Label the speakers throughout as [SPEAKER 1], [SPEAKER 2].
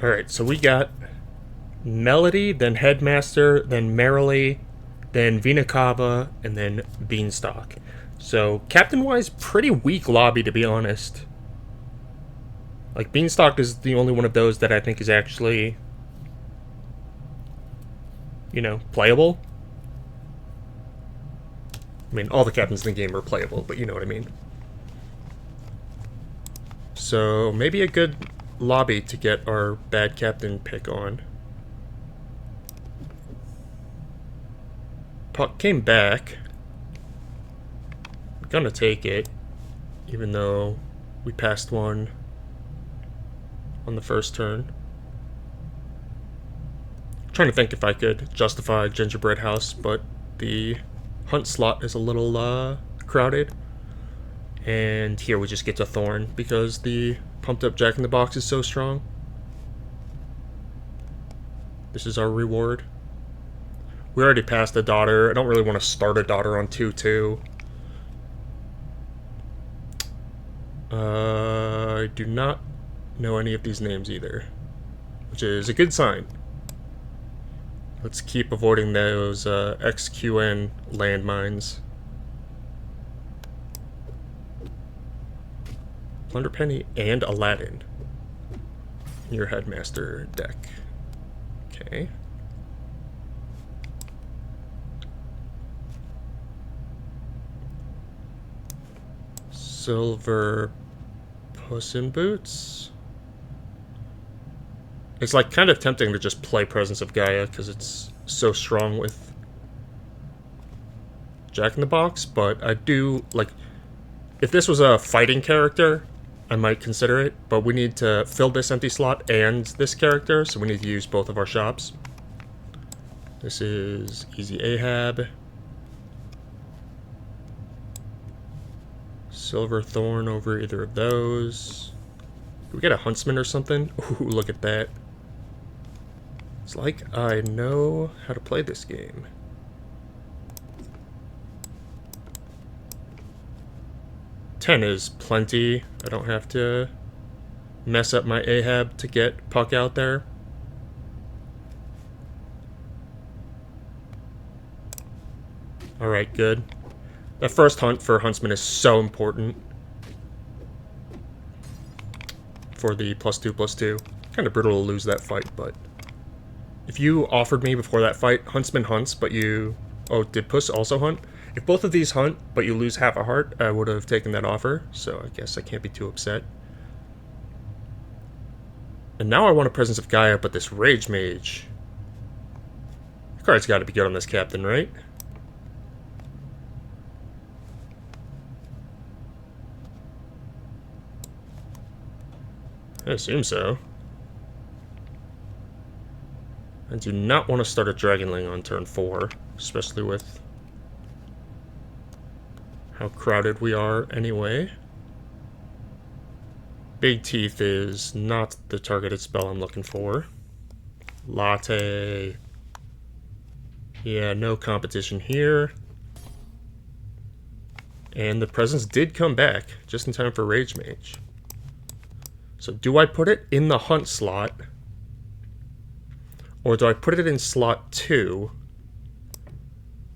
[SPEAKER 1] Alright, so we got Melody, then Headmaster, then Merrily, then Vinakava, and then Beanstalk. So, captain-wise, pretty weak lobby, to be honest. Like, Beanstalk is the only one of those that I think is actually, playable. I mean, all the captains in the game are playable, but you know what I mean. So, maybe a good lobby to get our bad captain pick on. Puck came back. I'm gonna take it, even though we passed one on the first turn. I'm trying to think if I could justify Gingerbread House, but the hunt slot is a little crowded. And here we just get to Thorn because the pumped up Jack in the Box is so strong. This is our reward. We already passed a daughter. I don't really want to start a daughter on 2-2. I do not know any of these names either, which is a good sign. Let's keep avoiding those XQN landmines. Plunderpenny and Aladdin in your Headmaster deck. Okay. Silver Puss in Boots. It's like kind of tempting to just play Presence of Gaia because it's so strong with Jack in the Box, but I do like if this was a fighting character, I might consider it, but we need to fill this empty slot and this character, so we need to use both of our shops. This is Easy Ahab. Silver Thorn over either of those. Can we get a Huntsman or something? Ooh, look at that. It's like I know how to play this game. Ten is plenty. I don't have to mess up my Ahab to get Puck out there. Alright, good. That first hunt for Huntsman is so important for the +2/+2. Kind of brutal to lose that fight, but if you offered me before that fight, Huntsman hunts, but you... Oh, did Puss also hunt? If both of these hunt, but you lose half a heart, I would have taken that offer, so I guess I can't be too upset. And now I want a Presence of Gaia, but this Rage Mage... The card's got to be good on this captain, right? I assume so. I do not want to start a Dragonling on turn 4, especially with how crowded we are anyway. Big Teeth is not the targeted spell I'm looking for. Latte. Yeah, no competition here. And the Presence did come back, just in time for Rage Mage. So do I put it in the hunt slot? Or do I put it in slot 2?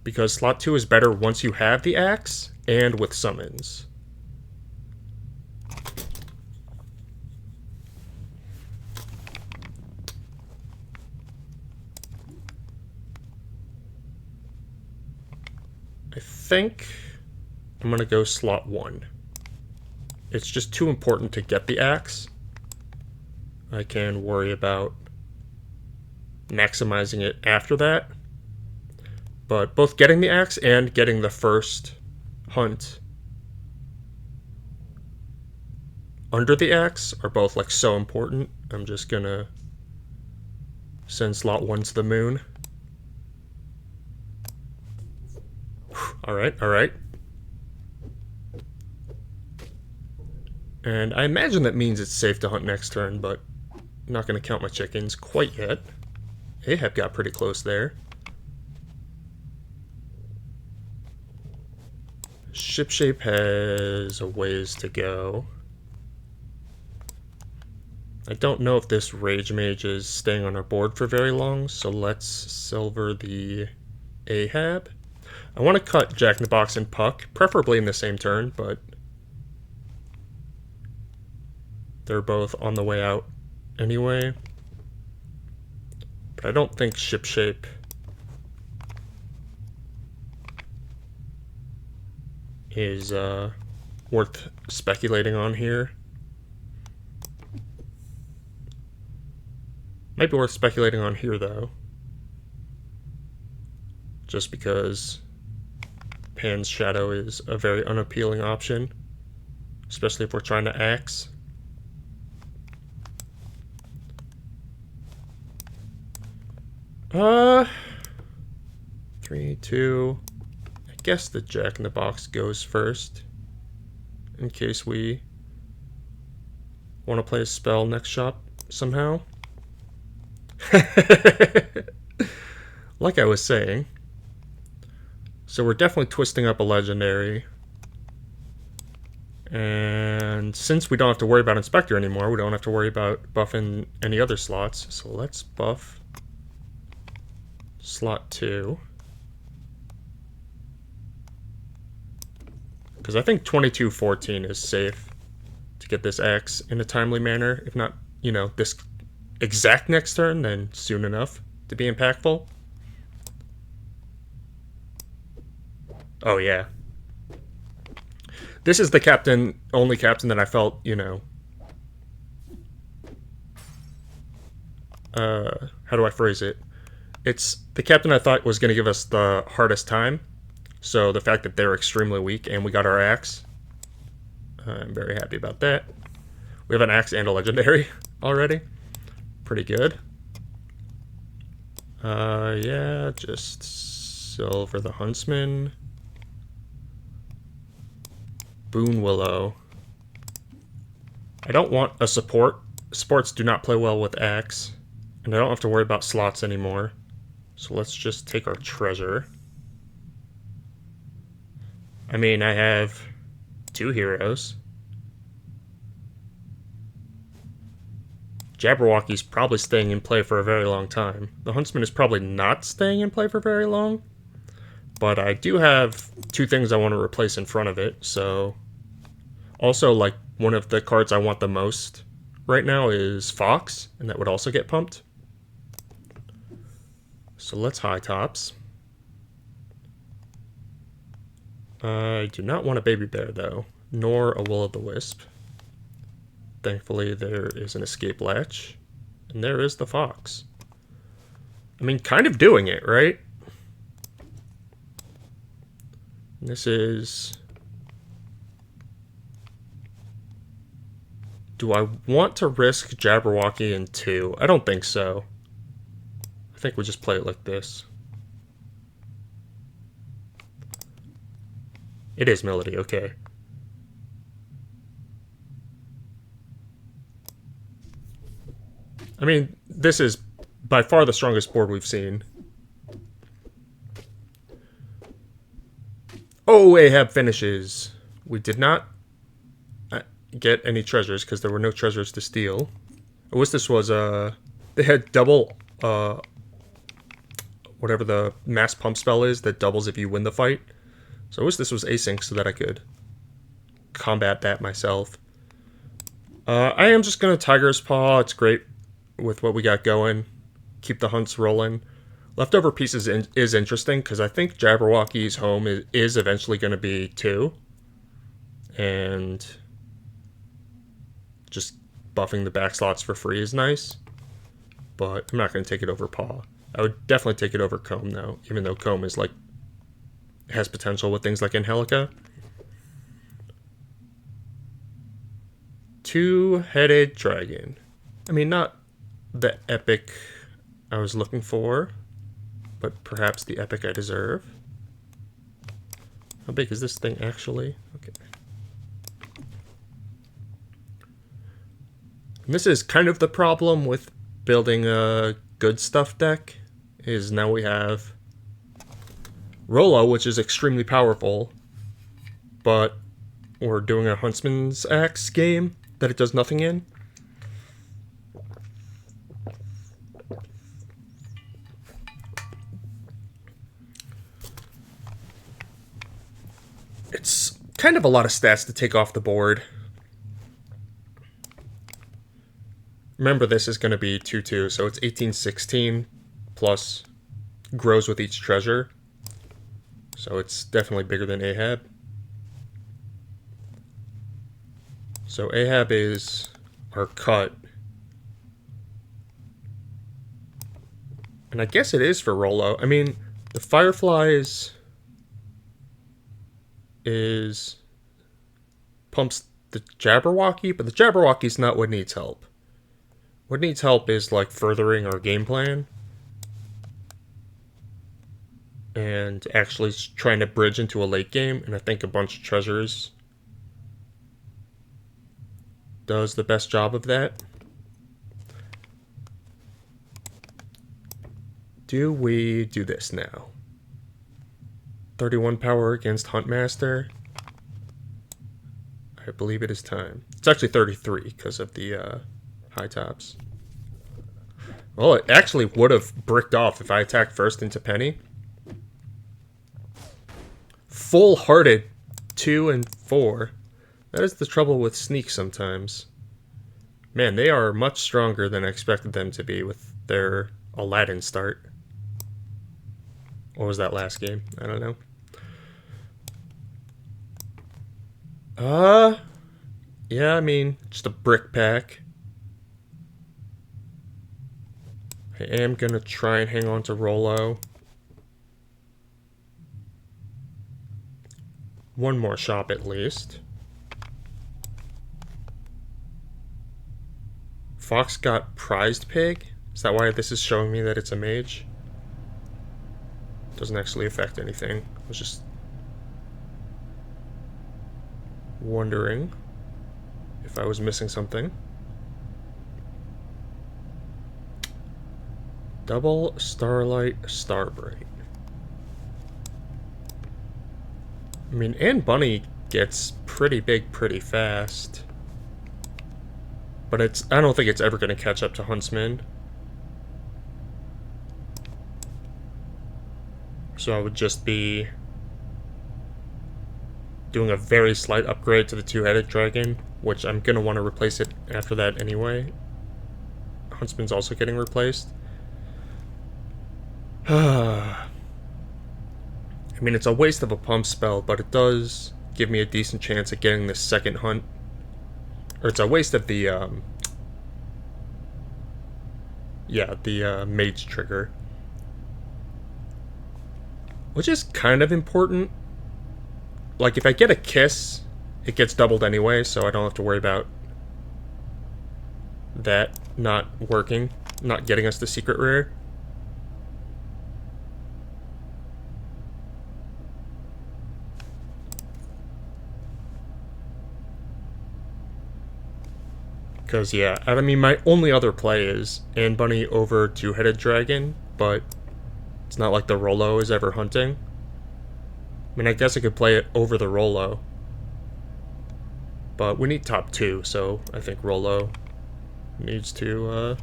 [SPEAKER 1] Because slot 2 is better once you have the axe and with summons. I think I'm going to go slot 1. It's just too important to get the axe. I can worry about maximizing it after that. But both getting the axe and getting the first hunt under the axe are both like so important. I'm just gonna send slot 1 to the moon. Alright, alright. And I imagine that means it's safe to hunt next turn, but I'm not going to count my chickens quite yet. Ahab got pretty close there. Shipshape has a ways to go. I don't know if this Rage Mage is staying on our board for very long, so let's silver the Ahab. I want to cut Jack in the Box and Puck, preferably in the same turn, but they're both on the way out anyway. But I don't think Ship Shape is worth speculating on here. Might be worth speculating on here, though. Just because Pan's Shadow is a very unappealing option. Especially if we're trying to axe. Three, two. I guess the Jack in the Box goes first. In case we want to play a spell next shop somehow. Like I was saying. So we're definitely twisting up a legendary. And since we don't have to worry about Inspector anymore, we don't have to worry about buffing any other slots. So let's buff slot 2. Because I think 22-14 is safe to get this axe in a timely manner. If not, you know, this exact next turn, then soon enough to be impactful. Oh, yeah. This is the only captain that I felt, you know, how do I phrase it? It's the captain I thought was going to give us the hardest time. So the fact that they're extremely weak and we got our axe, I'm very happy about that. We have an axe and a legendary already. Pretty good. Yeah, just silver the Huntsman. Boon Willow. I don't want a support. Supports do not play well with axe. And I don't have to worry about slots anymore. So let's just take our treasure. I mean, I have 2 heroes. Jabberwocky's probably staying in play for a very long time. The Huntsman is probably not staying in play for very long. But I do have 2 things I want to replace in front of it, so... Also, like, one of the cards I want the most right now is Fox, and that would also get pumped. So let's high tops. I do not want a baby bear, though, nor a will-o'-the-wisp. Thankfully, there is an escape latch, and there is the fox. I mean, kind of doing it, right? This is... Do I want to risk Jabberwocky in 2? I don't think so. I think we just play it like this. It is Melody, okay. I mean, this is by far the strongest board we've seen. Oh, Ahab finishes. We did not get any treasures because there were no treasures to steal. I wish this was they had double whatever the mass pump spell is that doubles if you win the fight. So I wish this was async so that I could combat that myself. I am just gonna Tiger's Paw. It's great with what we got going. Keep the hunts rolling. Leftover pieces is interesting because I think Jabberwocky's home is eventually going to be 2. And just buffing the back slots for free is nice. But I'm not going to take it over Paw. I would definitely take it over Comb, though. Even though Comb is, like, has potential with things like Angelica. 2-headed dragon. I mean, not the epic I was looking for, but perhaps the epic I deserve. How big is this thing actually? Okay. And this is kind of the problem with building a good stuff deck, is now we have Rolo, which is extremely powerful, but we're doing a Huntsman's Axe game that it does nothing in. kind of a lot of stats to take off the board. Remember, this is going to be 2-2, so it's 18-16 plus grows with each treasure. So it's definitely bigger than Ahab. So Ahab is our cut. And I guess it is for Rollo. I mean, the Fireflies is pumps the Jabberwocky, but the Jabberwocky's not what needs help. What needs help is like furthering our game plan and actually trying to bridge into a late game, and I think a bunch of treasures does the best job of that. Do we do this now? 31 power against Huntmaster. I believe it is time. It's actually 33 because of the high tops. Well, it actually would have bricked off if I attacked first into Penny. Full-hearted 2 and 4. That is the trouble with Sneak sometimes. Man, they are much stronger than I expected them to be with their Aladdin start. Or was that last game? I don't know. Yeah, I mean, just a brick pack. I am gonna try and hang on to Rollo. One more shop at least. Fox got Prized Pig? Is that why this is showing me that it's a mage? Doesn't actually affect anything. I was just wondering if I was missing something. Double Starlight Starbright. I mean, and Bunny gets pretty big pretty fast. But I don't think it's ever going to catch up to Huntsman. So I would just be doing a very slight upgrade to the two-headed dragon, which I'm going to want to replace it after that anyway. Huntsman's also getting replaced. I mean, it's a waste of a pump spell, but it does give me a decent chance at getting the second hunt. Or it's a waste of the, mage trigger. Which is kind of important. Like, if I get a kiss, it gets doubled anyway, so I don't have to worry about that not working, not getting us the secret rare. Because, yeah, I mean, my only other play is Anne Bunny over two-headed dragon, but it's not like the Rollo is ever hunting. I mean, I guess I could play it over the Rollo. But we need top 2, so I think Rollo needs to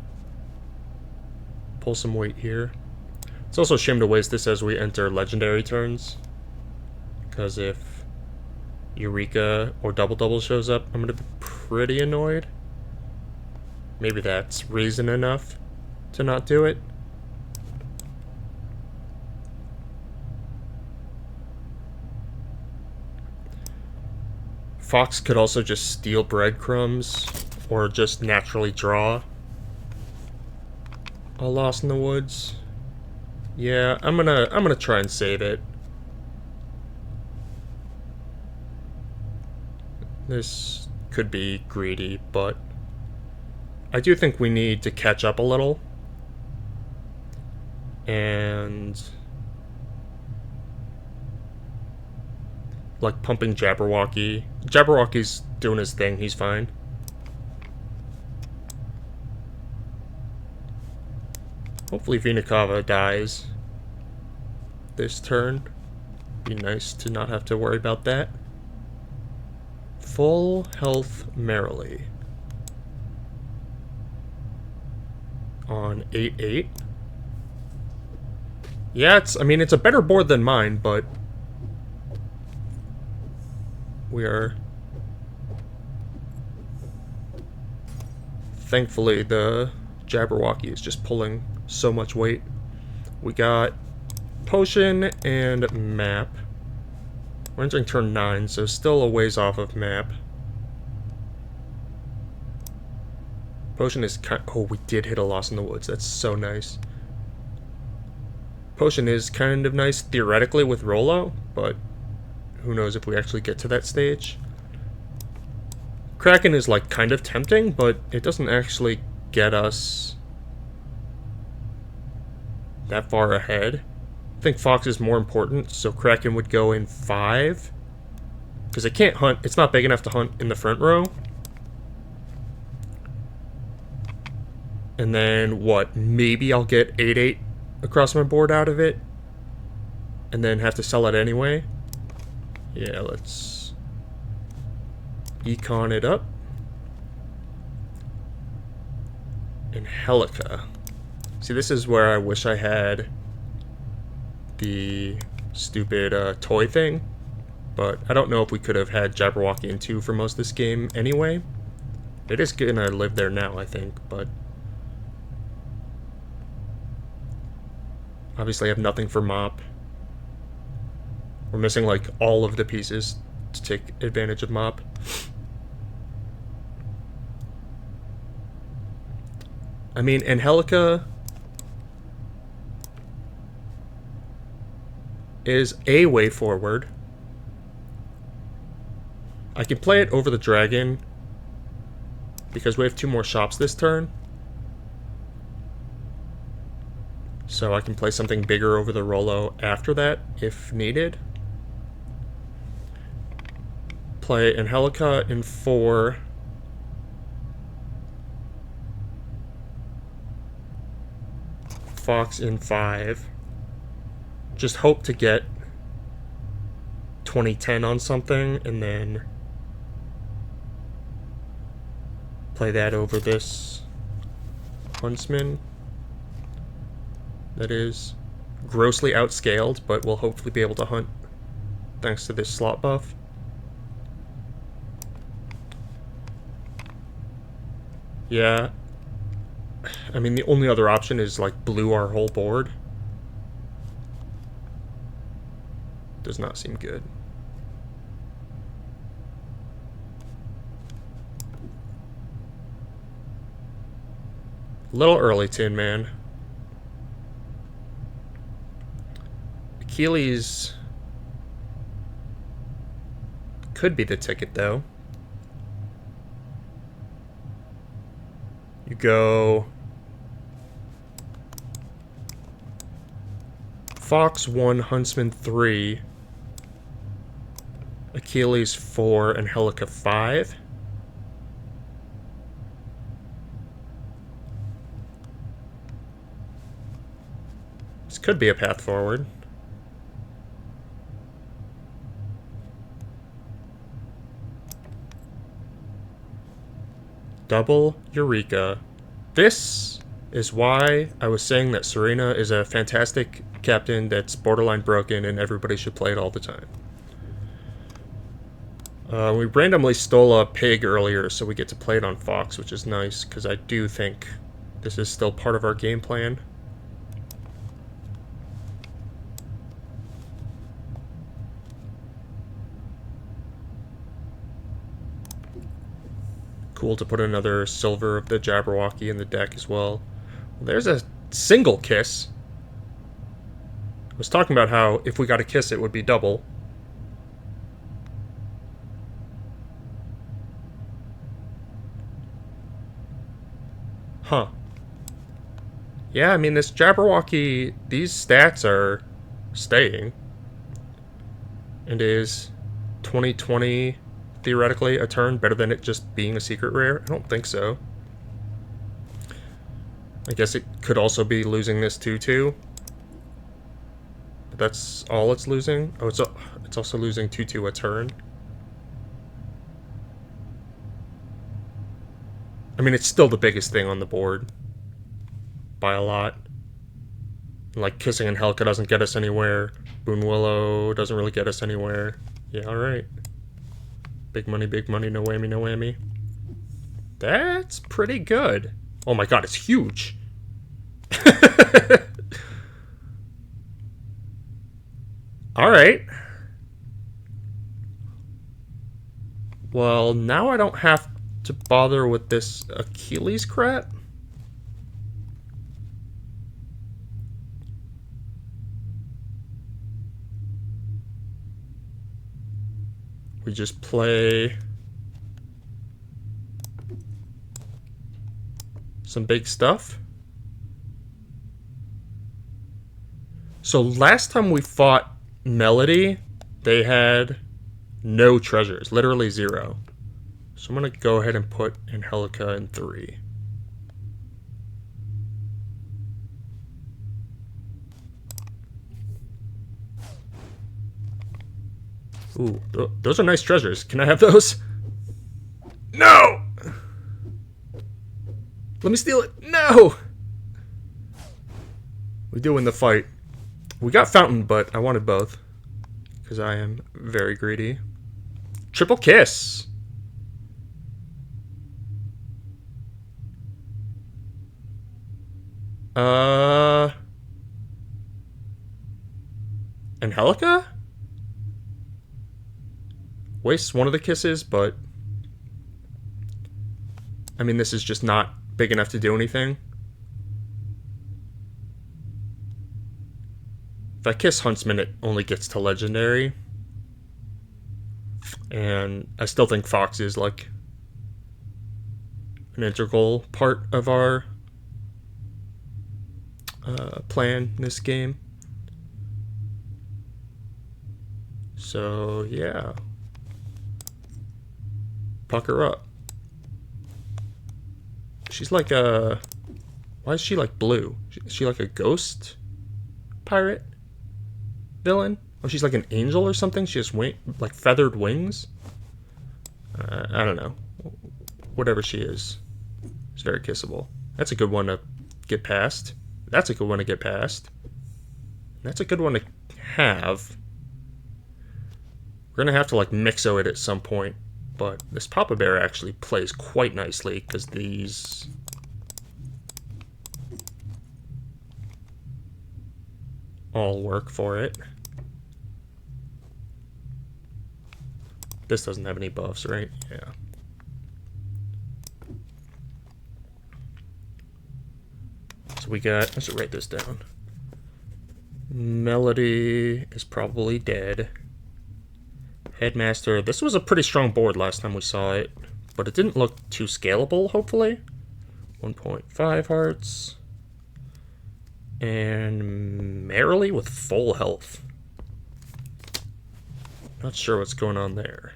[SPEAKER 1] pull some weight here. It's also a shame to waste this as we enter legendary turns. Because if Eureka or Double Double shows up, I'm going to be pretty annoyed. Maybe that's reason enough to not do it. Fox could also just steal breadcrumbs or just naturally draw a Lost in the Woods. Yeah, I'm gonna try and save it. This could be greedy, but I do think we need to catch up a little. And like pumping Jabberwocky. Jabberwocky's doing his thing, he's fine. Hopefully Vinakava dies this turn. Be nice to not have to worry about that. Full health merrily. On 8-8. Yeah, it's a better board than mine, but we are... Thankfully, the Jabberwocky is just pulling so much weight. We got potion and map. We're entering turn 9, so still a ways off of map. Potion is kind... Oh, we did hit a Lost in the Woods. That's so nice. Potion is kind of nice theoretically with Rollo, but who knows if we actually get to that stage. Kraken is like kind of tempting, but it doesn't actually get us that far ahead. I think Fox is more important, so Kraken would go in 5. Because it can't hunt, it's not big enough to hunt in the front row. And then, what, maybe I'll get 8/8 across my board out of it? And then have to sell it anyway? Yeah, let's econ it up. And Helica. See, this is where I wish I had the stupid toy thing, but I don't know if we could have had Jabberwocky in 2 for most of this game anyway. It is gonna live there now, I think, but obviously I have nothing for Mop. We're missing like all of the pieces to take advantage of Mop. I mean, Angelica is a way forward. I can play it over the dragon because we have 2 more shops this turn. So I can play something bigger over the Rollo after that if needed. Play Angelica in 4. Fox in 5. Just hope to get 2010 on something and then play that over this Huntsman that is grossly outscaled, but will hopefully be able to hunt thanks to this slot buff. Yeah, I mean, the only other option is like blue our whole board. Does not seem good. A little early, Tin Man. Achilles could be the ticket, though. You go Fox 1, Huntsman 3, Achilles 4, and Helica 5. This could be a path forward. Double Eureka. This is why I was saying that Serena is a fantastic captain that's borderline broken and everybody should play it all the time. We randomly stole a pig earlier, so we get to play it on Fox, which is nice, because I do think this is still part of our game plan. Cool to put another silver of the Jabberwocky in the deck as well. There's a single kiss. I was talking about how if we got a kiss, it would be double. Huh. Yeah, I mean, this Jabberwocky, these stats are staying. And is 2020 theoretically a turn better than it just being a secret rare? I don't think so. I guess it could also be losing this 2/2. But that's all it's losing. Oh, it's also losing 2/2 a turn. I mean, it's still the biggest thing on the board by a lot. Like, Kissing and Helica doesn't get us anywhere. Boon Willow doesn't really get us anywhere. Yeah, alright. Big money, no whammy, no whammy. That's pretty good. Oh my god, it's huge. Alright. Well, now I don't have to bother with this Achilles crap. We just play some big stuff. So last time we fought Melody, they had no treasures, literally 0. So I'm going to go ahead and put Angelica in 3. Ooh, those are nice treasures. Can I have those? No! Let me steal it. No! We do win the fight. We got Fountain, but I wanted both. Because I am very greedy. Triple kiss! Angelica? Wastes one of the kisses, but I mean, this is just not big enough to do anything. If I kiss Huntsman, it only gets to Legendary. And I still think Fox is like an integral part of our plan in this game. So, yeah. Pucker up. She's like a... Why is she like blue? Is she like a ghost pirate villain? Oh, she's like an angel or something? She has like feathered wings? I don't know. Whatever she is. It's very kissable. That's a good one to get past. That's a good one to get past. That's a good one to have. We're going to have to like mixo it at some point. But this Papa Bear actually plays quite nicely because these... all work for it. This doesn't have any buffs, right? Yeah. So we got... Let's write this down. Melody is probably dead. Headmaster. This was a pretty strong board last time we saw it, but it didn't look too scalable, hopefully. 1.5 hearts. And Merrily with full health. Not sure what's going on there.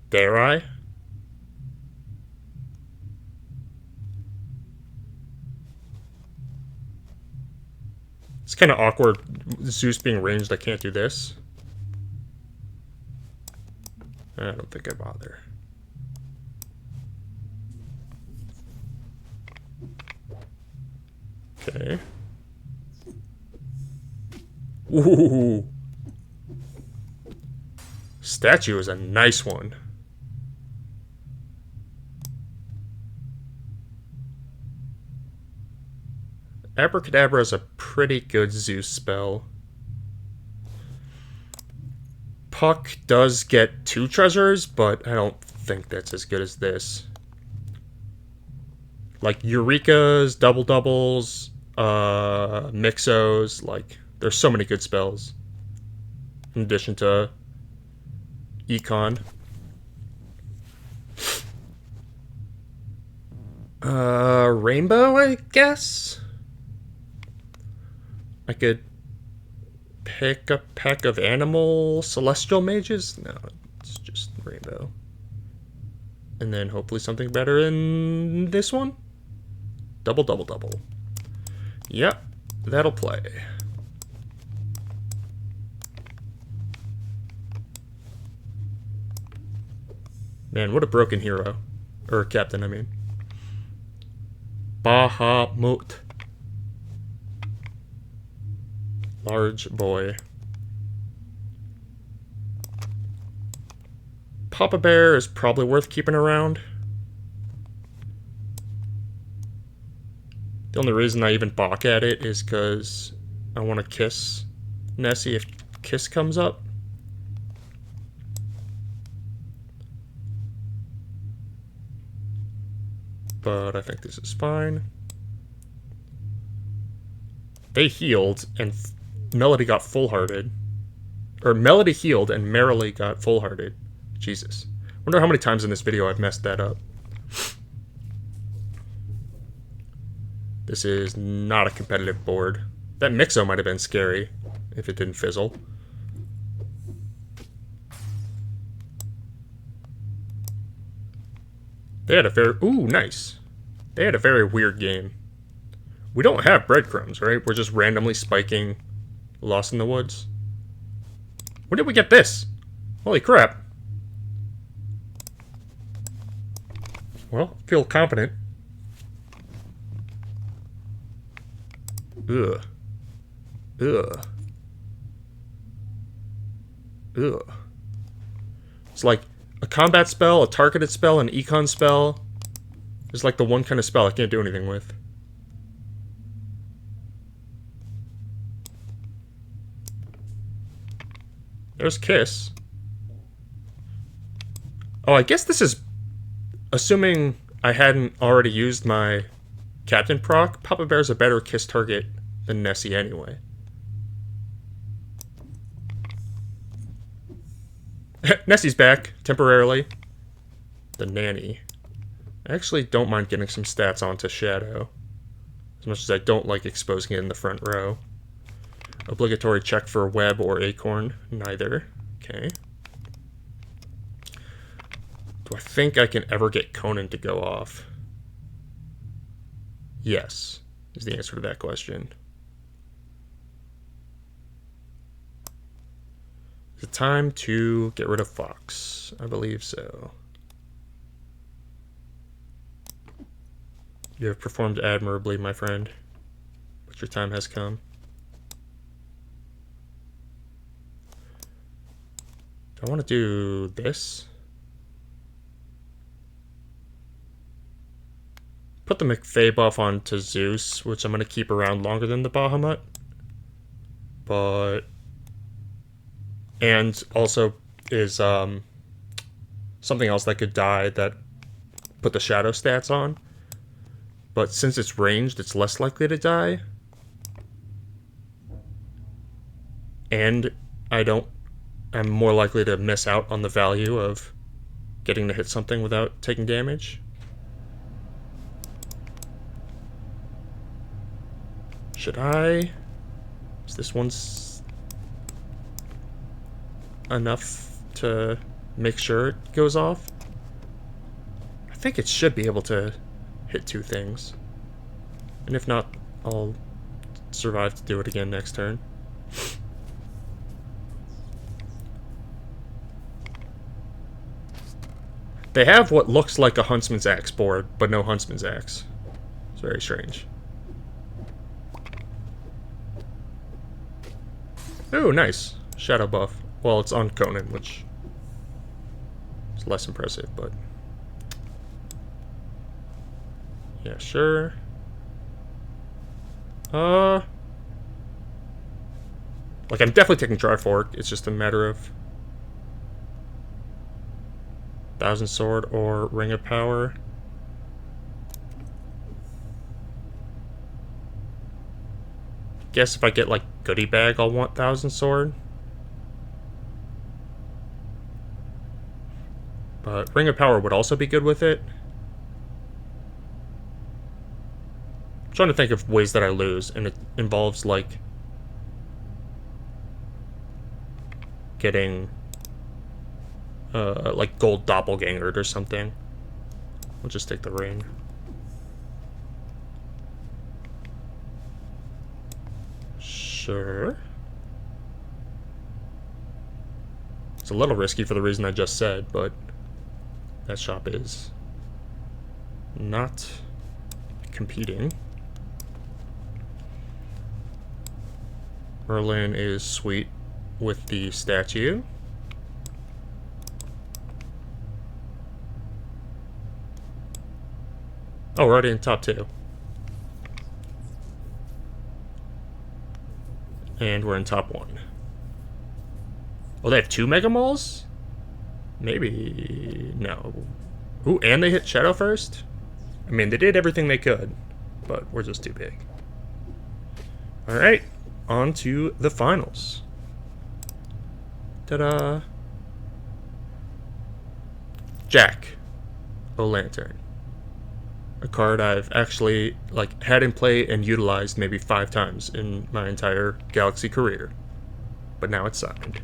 [SPEAKER 1] Dare I? It's kind of awkward, Zeus being ranged. I can't do this. I don't think I bother. Okay. Ooh. Statue is a nice one. Abracadabra is a pretty good Zeus spell. Puck does get 2 treasures, but I don't think that's as good as this. Like Eureka's, Double Doubles, Mixos, like there's so many good spells. In addition to Econ. Rainbow, I guess? I could pick a pack of animal celestial mages? No, it's just rainbow. And then hopefully something better in this one? Double, double, double. Yep, that'll play. Man, what a broken hero. Or captain, I mean. Bahamut. Large boy. Papa Bear is probably worth keeping around. The only reason I even balk at it is because I want to kiss Nessie if Kiss comes up. But I think this is fine. They healed, and Melody got full-hearted. Or Melody healed, and Merrily got full-hearted. Jesus. Wonder how many times in this video I've messed that up. This is not a competitive board. That Mixo might have been scary if it didn't fizzle. They had a very... Ooh, nice. They had a very weird game. We don't have breadcrumbs, right? We're just randomly spiking Lost in the Woods. When did we get this? Holy crap. Well, I feel confident. Ugh. Ugh. Ugh. It's like a combat spell, a targeted spell, an econ spell. It's like the one kind of spell I can't do anything with. There's Kiss. Oh, I guess this is... Assuming I hadn't already used my Captain proc, Papa Bear's a better Kiss target than Nessie anyway. Nessie's back, temporarily. The nanny. I actually don't mind getting some stats onto Shadow. As much as I don't like exposing it in the front row. Obligatory check for Web or Acorn. Neither. Okay. Do I think I can ever get Conan to go off? Yes, is the answer to that question. Is it time to get rid of Fox? I believe so. You have performed admirably, my friend. But your time has come. Do I want to do this? Put the McFay buff onto Zeus, which I'm going to keep around longer than the Bahamut. But... And also is something else that could die that put the Shadow stats on. But since it's ranged, it's less likely to die. And I'm more likely to miss out on the value of getting to hit something without taking damage. Should I? Is this one's enough to make sure it goes off? I think it should be able to hit two things. And if not, I'll survive to do it again next turn. They have what looks like a Huntsman's Axe board, but no Huntsman's Axe. It's very strange. Ooh, nice. Shadow buff. Well, it's on Conan, which is less impressive, but... Yeah, sure. Like, I'm definitely taking Trifork. It's just a matter of... Thousand Sword or Ring of Power. Guess if I get, like, Goodie Bag, I'll want Thousand Sword. But Ring of Power would also be good with it. I'm trying to think of ways that I lose, and it involves, like, getting, like, gold doppelgangered or something. We'll just take the ring. Sure. It's a little risky for the reason I just said, but that shop is not competing. Merlin is sweet with the statue. Oh, we're already in top 2. And we're in top 1. Oh, they have 2 Mega Malls? Maybe... no. Ooh, and they hit Shadow first? I mean, they did everything they could, but we're just too big. Alright, on to the finals. Ta-da! Jack O'Lantern. A card I've actually had in play and utilized maybe 5 times in my entire Galaxy career. But now it's signed.